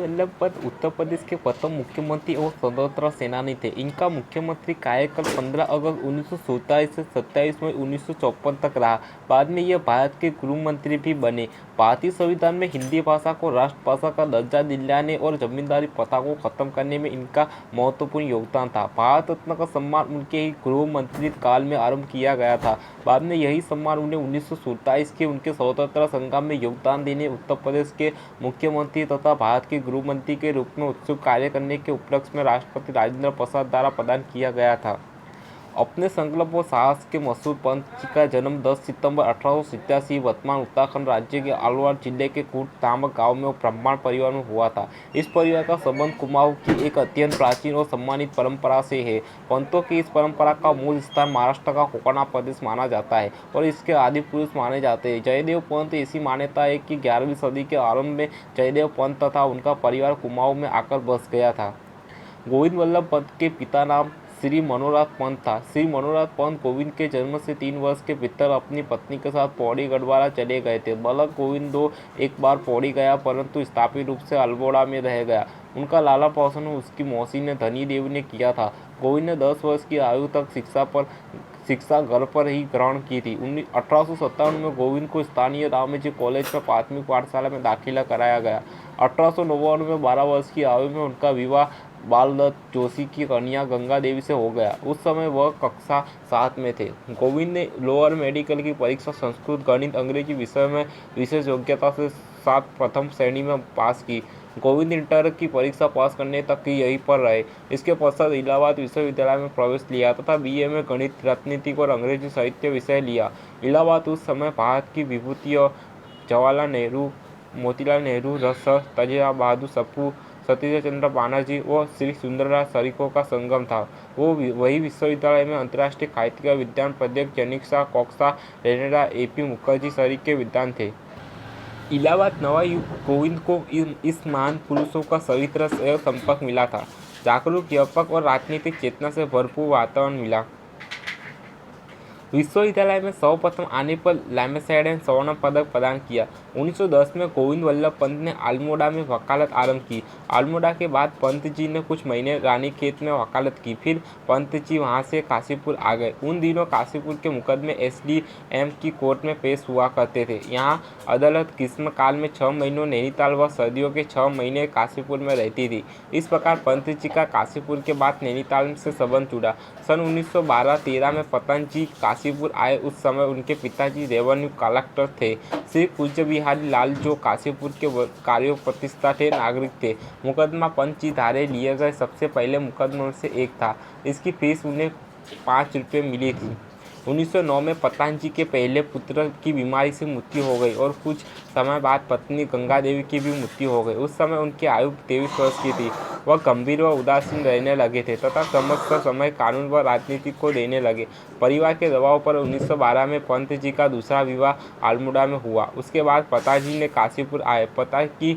वल्लभ पंत उत्तर प्रदेश के प्रथम मुख्यमंत्री और स्वतंत्रता सेनानी थे। इनका मुख्यमंत्री कार्यकाल 15 अगस्त 1927 से 27 मई 1954 तक रहा। बाद में यह भारत के गृह मंत्री भी बने। भारतीय संविधान में हिंदी भाषा को राष्ट्रभाषा का दर्जा दिलाने और जमींदारी प्रथा को खत्म करने में इनका महत्वपूर्ण योगदान था। भारत रत्न का सम्मान उनके ही गृह मंत्री काल में आरंभ किया गया था। बाद में यही सम्मान उन्हें 1927 के उनके स्वतंत्रता संग्राम में योगदान देने, उत्तर प्रदेश के मुख्यमंत्री तथा भारत के गृह मंत्री के रूप में उत्सुक कार्य करने के उपलक्ष्य में राष्ट्रपति राजेंद्र प्रसाद द्वारा प्रदान किया गया था। अपने संकल्प और साहस के मशहूर पंत जी का जन्म 10 सितंबर 1887 वर्तमान उत्तराखंड राज्य के अलवार जिले के कूट नामक गांव में ब्राह्मण परिवार में हुआ था। इस परिवार का संबंध कुमाऊं की एक अत्यंत प्राचीन और सम्मानित परंपरा से है। पंतों की इस परंपरा का मूल स्थान महाराष्ट्र का कोकण प्रदेश माना जाता है और इसके आदि पुरुष माने जाते हैं। जयदेव पंत ऐसी मान्यता है कि 11वीं सदी के आरंभ में जयदेव पंत तथा उनका परिवार कुमाऊं में आकर बस गया था। गोविंद वल्लभ पंत के पिता नाम श्री मनोहरनाथ पंत था। श्री मनोहरनाथ पंत गोविंद के जन्म से 3 वर्ष के भीतर अपनी पत्नी के साथ पौड़ी गढ़वाला चले गए थे। बालक गोविंद एक बार पौड़ी गया परंतु स्थापित रूप से अल्मोड़ा में रह गया। उनका लाला पोषण उसकी मौसी ने धनी देवी ने किया था। गोविंद ने 10 वर्ष की आयु तक शिक्षा घर पर ही ग्रहण की थी। 1857 में गोविंद को स्थानीय रामजी कॉलेज में प्राथमिक पाठशाला में दाखिला कराया गया। 1899 में 12 वर्ष की आयु में उनका विवाह बालदत्त जोशी की कन्या गंगा देवी से हो गया। उस समय वह कक्षा 7 में थे। गोविंद ने लोअर मेडिकल की परीक्षा संस्कृत, गणित, अंग्रेजी विषय में विशेष योग्यता के साथ प्रथम श्रेणी में पास की। गोविंद इंटर की परीक्षा पास करने तक की यहीं पर रहे। इसके पश्चात इलाहाबाद विश्वविद्यालय में प्रवेश लिया तथा बीए में गणित, राजनीति और अंग्रेजी साहित्य विषय लिया। इलाहाबाद उस समय भारत की विभूति और जवाहरलाल नेहरू, मोतीलाल नेहरू, सर तेजा बहादुर सप्रू, सतीश चंद्र बनर्जी और श्री सुंदरलाल शरीफों का संगम था। वही विश्वविद्यालय में अंतर्राष्ट्रीय साहित्य विज्ञान प्राध्यापक जनिक्षा कोक्सा, रेनेडा, एपी मुखर्जी सरीख के विद्वान थे। इलाहाबाद नवा युग गोविंद को इस महान पुरुषों का सवित्र संपर्क मिला था। जागरूक, व्यापक और राजनीतिक चेतना से भरपूर वातावरण मिला। विश्वविद्यालय में सर्वप्रथम आने पर लैमेसाइड ने स्वर्ण पदक प्रदान किया। 1910 में गोविंद वल्लभ पंत ने अल्मोड़ा में वकालत आरंभ की। अल्मोड़ा के बाद पंत जी ने कुछ महीने रानीखेत में वकालत की। फिर पंत जी वहां से काशीपुर आ गए। उन दिनों काशीपुर के मुकदमे एसडीएम की कोर्ट में पेश हुआ करते थे। यहाँ अदालत ग्रीष्म काल में 6 महीनों नैनीताल व सर्दियों के 6 महीने काशीपुर में रहती थी। इस प्रकार पंत जी का काशीपुर के बाद नैनीताल से संबंध जुड़ा। सन 1912-13 में पंत जी काशीपुर आए। उस समय उनके पिताजी रेवेन्यू कलेक्टर थे। श्री कुंज बिहारी लाल जो काशीपुर के कार्यों प्रतिष्ठित नागरिक थे। मुकदमा पंत जी धारे लिए गए सबसे पहले मुकदमों से एक था। इसकी फीस उन्हें 5 रुपये मिली थी। 1909 में पंत जी के पहले पुत्र की बीमारी से मृत्यु हो गई और कुछ समय बाद पत्नी गंगा देवी की भी मृत्यु हो गई। उस समय उनकी आयु 23 वर्ष की थी। वह गंभीर व उदासीन रहने लगे थे तथा समस्त समय कानून व राजनीति को देने लगे। परिवार के दबाव पर 1912 में पंत जी का दूसरा विवाह अल्मोड़ा में हुआ। उसके बाद पिताजी ने काशीपुर आए। पिता की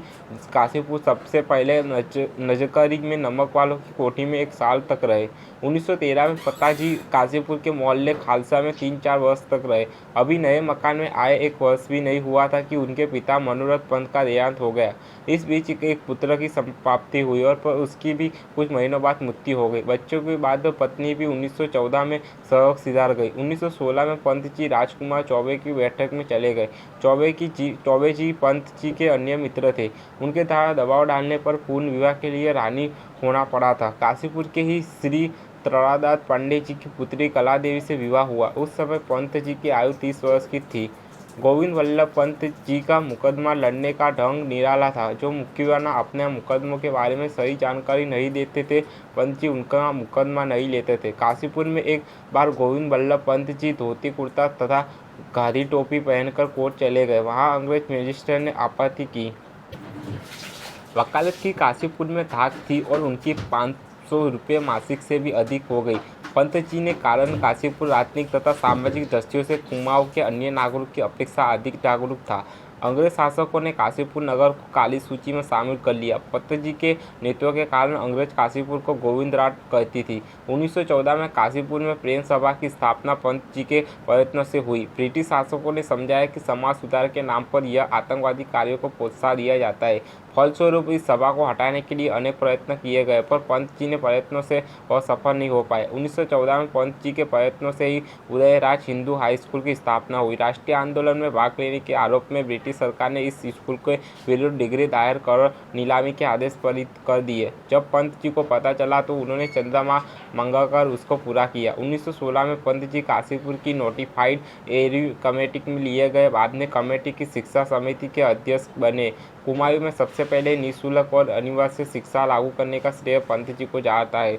काशीपुर सबसे पहले नजकरी में नमक वालों की कोठी में 1 साल तक रहे। 1913 में पिताजी काशीपुर के मोहल्ले खालसा में 3-4 वर्ष तक रहे। अभी नए मकान में आए 1 वर्ष भी नहीं हुआ था कि उनके पिता मनोरथ पंत का देहांत हो गया। इस बीच एक पुत्र की संप्राप्ति हुई और उसकी भी कुछ महीनों बाद मृत्यु हो गई। बच्चों के बाद पत्नी भी 1914 में स्वर्ग सिधार गई। 1916 में पंत जी राजकुमार चौबे की बैठक में चले गए। चौबे जी पंत जी के अन्य मित्र थे। उनके द्वारा दबाव डालने पर पूर्ण विवाह के लिए रानी होना पड़ा था। काशीपुर के ही श्री तारादास पांडे जी की पुत्री कला देवी से विवाह हुआ। उस समय पंत जी की आयु 30 वर्ष की थी। गोविंद वल्लभ पंत जी का मुकदमा लड़ने का ढंग निराला था। जो मुक्केबाज अपने मुकदमों के बारे में सही जानकारी नहीं देते थे, पंत जी उनका मुकदमा नहीं लेते थे। काशीपुर में एक बार गोविंद वल्लभ पंत जी धोती कुर्ता तथा घारी टोपी पहनकर कोर्ट चले गए। वहां अंग्रेज मजिस्ट्रेट ने आपत्ति की। वकालत की काशीपुर में धाक थी और उनकी 500 रुपये मासिक से भी अधिक हो गई। पंत जी ने कारण काशीपुर राजनीतिक तथा सामाजिक दृष्टियों से कुमाऊं के अन्य नागरिकों की अपेक्षा अधिक जागरूक था। अंग्रेज शासकों ने काशीपुर नगर को काली सूची में शामिल कर लिया। पंत जी के नेतृत्व के कारण अंग्रेज काशीपुर को गोविंदराट कहती थी। 1914 में काशीपुर में प्रेम सभा की स्थापना पंत जी के प्रयत्नों से हुई। ब्रिटिश शासकों ने समझाया कि समाज सुधार के नाम पर यह आतंकवादी कार्यों को प्रोत्साहन दिया जाता है। फलस्वरूप इस सभा को हटाने के लिए अनेक प्रयत्न किए गए, पर पंत जी ने प्रयत्नों से वह सफल नहीं हो पाए। 1914 में पंत जी के प्रयत्नों से ही उदयराज हिंदू हाई स्कूल की स्थापना हुई। राष्ट्रीय आंदोलन में भाग लेने के आरोप में ब्रिटिश सरकार ने इस स्कूल के विरुद्ध डिग्री दायर कर नीलामी के आदेश पारित कर दिए। जब पंत जी को पता चला तो उन्होंने चंद्रमा मंगाकर उसको पूरा किया। 1916 में पंत जी काशीपुर की नोटिफाइड एरिया कमेटी में लिए गए। बाद में कमेटी की शिक्षा समिति के अध्यक्ष बने। कुमायूं में सबसे पहले निःशुल्क और अनिवार्य शिक्षा लागू करने का श्रेय पंत जी को जाता है।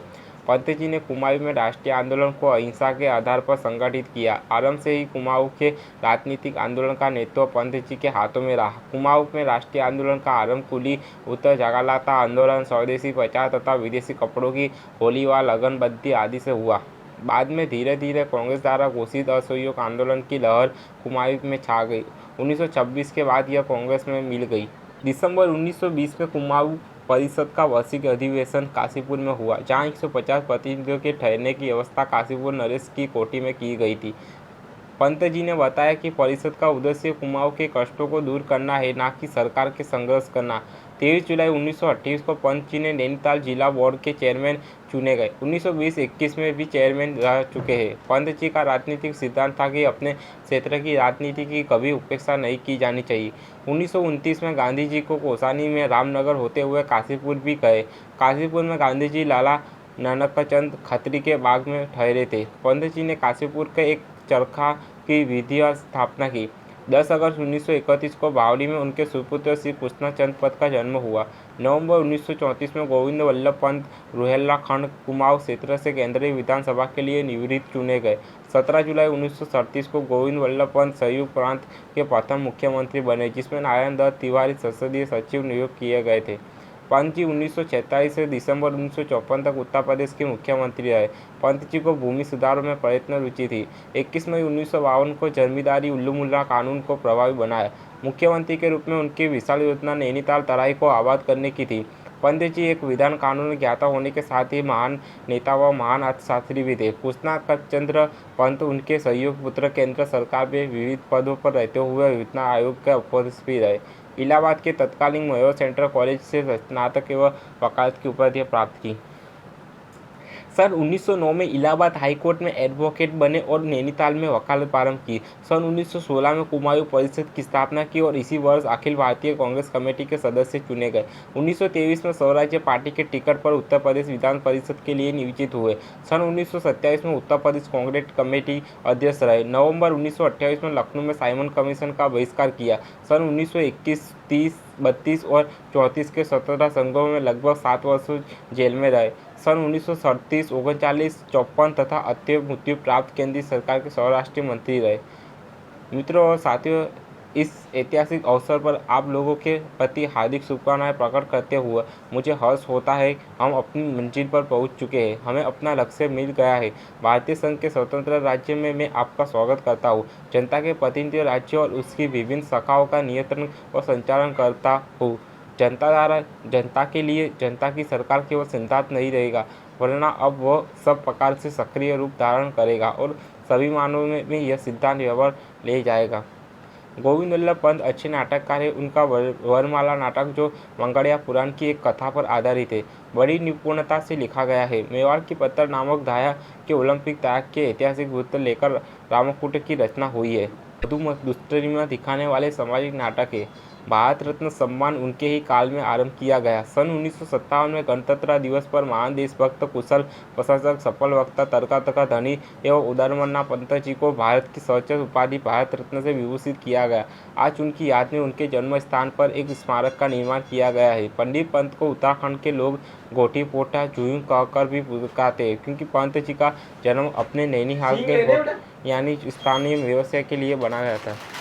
पंत जी ने कुमायूं में राष्ट्रीय आंदोलन को अहिंसा के आधार पर संगठित किया। आरंभ से ही कुमाऊं के राजनीतिक आंदोलन का नेतृत्व पंत जी के हाथों में रहा। कुमाऊं में राष्ट्रीय आंदोलन का आरंभ कुली, उत्तर जगालाता आंदोलन, स्वदेशी प्रचार तथा विदेशी कपड़ों की होली व लगनबंदी आदि से हुआ। बाद में धीरे धीरे कांग्रेस द्वारा घोषित असहयोग आंदोलन की लहर कुमायूं में छा गई। 1926 के बाद यह कांग्रेस में मिल गई। दिसंबर 1920 में कुमाऊं परिषद का वार्षिक अधिवेशन काशीपुर में हुआ, जहां 150 प्रतिनिधियों के ठहरने की व्यवस्था काशीपुर नरेश की कोठी में की गई थी। पंत जी ने बताया कि परिषद का उद्देश्य कुमाऊं के कष्टों को दूर करना है, न कि सरकार के संघर्ष करना। 23 जुलाई 1928 को पंत जी ने नैनीताल जिला बोर्ड के चेयरमैन चुने गए। 1920-21 में भी चेयरमैन रह चुके हैं। पंत जी का राजनीतिक सिद्धांत था कि अपने क्षेत्र की राजनीति की कभी उपेक्षा नहीं की जानी चाहिए। 1929 में गांधी जी को कौसानी में रामनगर होते हुए काशीपुर भी गए। काशीपुर में गांधी जी लाला ननकचंद खत्री के बाग में ठहरे थे। पंत जी ने काशीपुर के एक चरखा की विधिवत स्थापना की। 10 अगस्त 1931 को बावली में उनके सुपुत्र श्री कृष्णचंद्र पंत का जन्म हुआ। नवंबर 1934 में गोविंद वल्लभ पंत रुहेलाखंड कुमाऊं क्षेत्र से केंद्रीय विधानसभा के लिए निर्विरोध चुने गए। 17 जुलाई 1937 को गोविंद वल्लभ पंत संयुक्त प्रांत के प्रथम मुख्यमंत्री बने, जिसमें नारायण दत्त तिवारी संसदीय सचिव नियुक्त किए गए थे। पंत जी 1946 से दिसंबर 1954 तक उत्तर प्रदेश के मुख्यमंत्री रहे। पंत जी को भूमि सुधारों में प्रयत्न रुचि थी। 21 मई 1952 को जमींदारी उल्लूमुल्ला कानून को प्रभावी बनाया। मुख्यमंत्री के रूप में उनकी विशाल योजना नैनीताल तराई को आबाद करने की थी। पंत जी एक विधान कानून ज्ञाता होने के साथ ही महान नेता व महान अर्थशास्त्री भी थे। कृष्णचंद्र पंत उनके सहयोगी पुत्र केंद्र सरकार में विविध पदों पर रहते हुए वित्त आयोग के अध्यक्ष भी रहे। इलाहाबाद के तत्कालीन मयूर सेंट्रल कॉलेज से स्नातक एवं वकालत की उपाधि प्राप्त की। सन 1909 में इलाहाबाद हाईकोर्ट में एडवोकेट बने और नैनीताल में वकालत प्रारंभ की। सन 1916 में कुमायूं परिषद की स्थापना की और इसी वर्ष अखिल भारतीय कांग्रेस कमेटी के सदस्य चुने गए। 1923 में स्वराज्य पार्टी के टिकट पर उत्तर प्रदेश विधान परिषद के लिए निर्वाचित हुए। सन 1927 में उत्तर प्रदेश कांग्रेस कमेटी अध्यक्ष रहे। नवंबर 1928 में लखनऊ में साइमन कमीशन का बहिष्कार किया। सन 1921, 30, 32 और 34 के स्वतंत्रता संघर्षों में लगभग 7 वर्ष जेल में रहे। सन 1937, 39, 54 तथा अत्यंत मृत्यु प्राप्त केंद्रीय सरकार के स्वराष्ट्रीय मंत्री रहे। मित्रों और साथियों, इस ऐतिहासिक अवसर पर आप लोगों के प्रति हार्दिक शुभकामनाएं प्रकट करते हुए मुझे हर्ष होता है। हम अपनी मंजिल पर पहुंच चुके हैं, हमें अपना लक्ष्य मिल गया है। भारतीय संघ के स्वतंत्र राज्य में मैं आपका स्वागत करता हूं। जनता के प्रतिनिधि राज्य और उसकी विभिन्न शाखाओं का नियंत्रण और संचालन करता हूँ। जनता द्वारा जनता के लिए जनता की सरकार केवल सिद्धांत नहीं रहेगा, वरना अब वह सब प्रकार से सक्रिय रूप धारण करेगा और सभी मानवों में भी यह सिद्धांत व्यवहार ले जाएगा। गोविंद वल्लभ पंत अच्छे नाटककार है। उनका वरमाला नाटक, जो मंगढ़िया पुराण की एक कथा पर आधारित है, बड़ी निपुणता से लिखा गया है। मेवाड़ की पत्थर नामक धाया के ओलंपिक त्याग के ऐतिहासिक वृत्त लेकर रामकूट की रचना हुई है। दुष्टरिमा दिखाने वाले सामाजिक नाटक है। भारत रत्न सम्मान उनके ही काल में आरंभ किया गया। सन 1957 में गणतंत्र दिवस पर महान देशभक्त, कुशल प्रशासक, सफल वक्ता, तर्ककर्ता, धनी एवं उदारमना पंत जी को भारत की सर्वोच्च उपाधि भारत रत्न से विभूषित किया गया। आज उनकी याद में उनके जन्म स्थान पर एक स्मारक का निर्माण किया गया है। पंडित पंत को उत्तराखंड के लोग गोटी पोटा जुयूं कहकर भी पुकारते हैं, क्योंकि पंत जी का जन्म अपने नैनीहाल के यानी स्थानीय व्यवसाय के लिए बनाया जाता है।